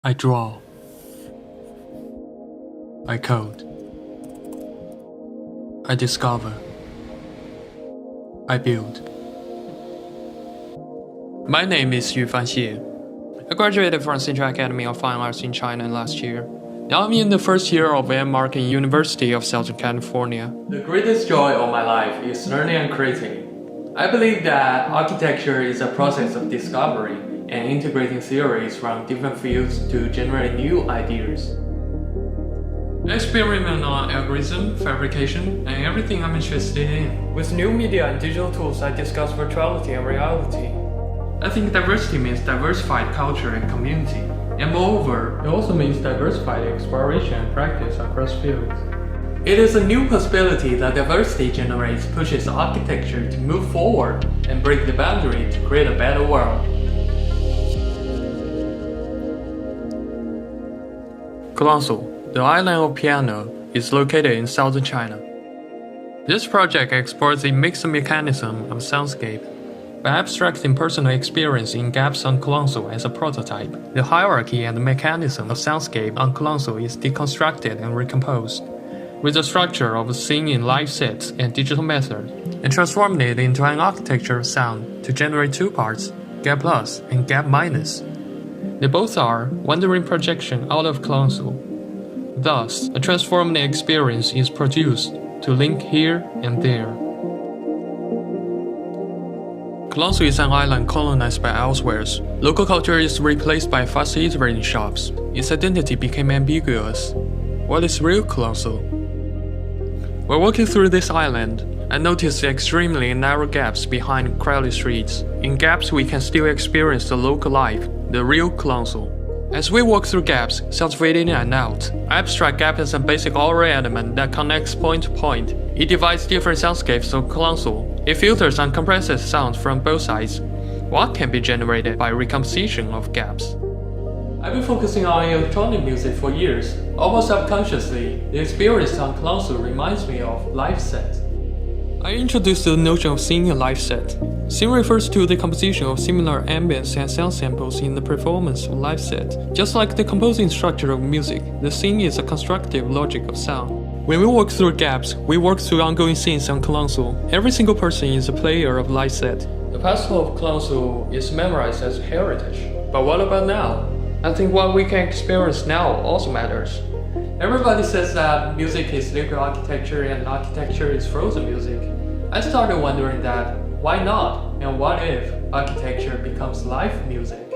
I draw. I code. I discover. I build. My name is Yufan. I graduated from Central Academy of Fine Arts in China last year. Now I'm in the first year of Marketing University of Southern California. The greatest joy of my life is learning and creating. I believe that architecture is a process of discovery and integrating theories from different fields to generate new ideas. I experiment on algorithm, fabrication, and everything I'm interested in. With new media and digital tools, I discuss virtuality and reality. I think diversity means diversified culture and community. And moreover, it also means diversified exploration and practice across fields. It is a new possibility that diversity generates pushes architecture to move forward and break the boundary to create a better world. Kulangsu, the island of piano, is located in southern China. This project explores the mixed mechanism of soundscape. By abstracting personal experience in gaps on Kulangsu as a prototype, the hierarchy and the mechanism of soundscape on Kulangsu is deconstructed and recomposed, with the structure of a scene in live sets and digital method, and transformed it into an architecture of sound to generate two parts, gap plus and gap minus. They both are wandering projection out of Kulangsu. Thus, a transformed experience is produced to link here and there. Kulangsu is an island colonized by elsewheres. Local culture is replaced by fast iterating shops. Its identity became ambiguous. What is real Kulangsu? While walking through this island, I noticed the extremely narrow gaps behind crowded streets. In gaps, we can still experience the local life, the real Kulangsu. As we walk through gaps, sounds fade in and out. I abstract gap as a basic aural element that connects point to point. It divides different soundscapes of Kulangsu. It filters and compresses sounds from both sides. What can be generated by recomposition of gaps? I've been focusing on electronic music for years. Almost subconsciously, the experience on Kulangsu reminds me of live set. I introduced the notion of seeing a live set. Scene refers to the composition of similar ambience and sound samples in the performance of live set. Just like the composing structure of music, the scene is a constructive logic of sound. When we walk through gaps, we work through ongoing scenes on Kulangsu. Every single person is a player of live set. The past of Kulangsu is memorized as heritage. But what about now? I think what we can experience now also matters. Everybody says that music is liquid architecture and architecture is frozen music. I started wondering that, why not? And what if architecture becomes live music?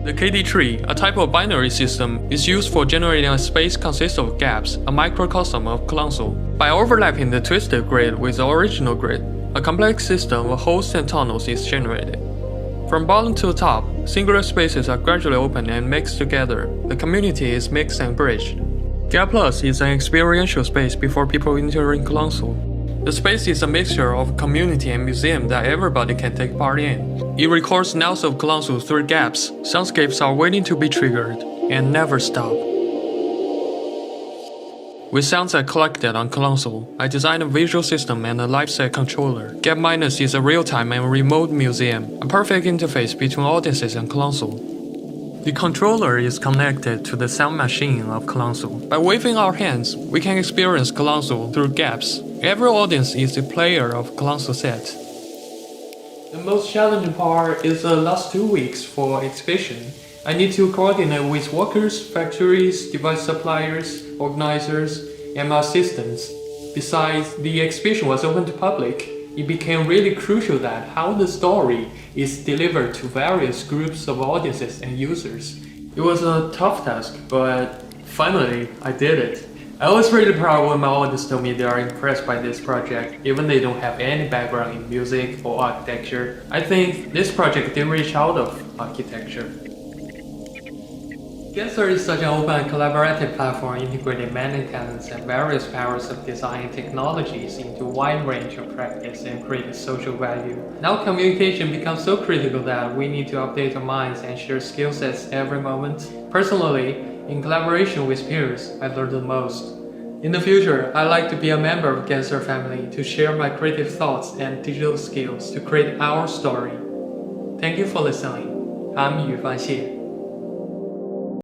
The KD tree, a type of binary system, is used for generating a space consisting of gaps, a microcosm of Kulangsu. By overlapping the twisted grid with the original grid, a complex system of hosts and tunnels is generated. From bottom to top, singular spaces are gradually opened and mixed together. The community is mixed and bridged. Gap Plus is an experiential space before people entering Kulangsu. The space is a mixture of community and museum that everybody can take part in. It records nows of Kulangsu through gaps. Soundscapes are waiting to be triggered and never stop. With sounds I collected on Kulangsu, I designed a visual system and a live set controller. Gap Minus is a real-time and remote museum, a perfect interface between audiences and Kulangsu. The controller is connected to the sound machine of Kulangsu. By waving our hands, we can experience Kulangsu through gaps. Every audience is a player of Kulangsu set. The most challenging part is the last 2 weeks for exhibition. I need to coordinate with workers, factories, device suppliers, organizers, and my assistants. Besides, the exhibition was open to public. It became really crucial that how the story is delivered to various groups of audiences and users. It was a tough task, but finally I did it. I was really proud when my audience told me they are impressed by this project, even they don't have any background in music or architecture. I think this project did reach out of architecture. Gensler is such an open and collaborative platform integrating many talents and various powers of design and technologies into a wide range of practice and create social value. Now communication becomes so critical that we need to update our minds and share skill sets every moment. Personally, in collaboration with peers, I learned the most. In the future, I'd like to be a member of Gensler family to share my creative thoughts and digital skills to create our story. Thank you for listening. I'm Yufan.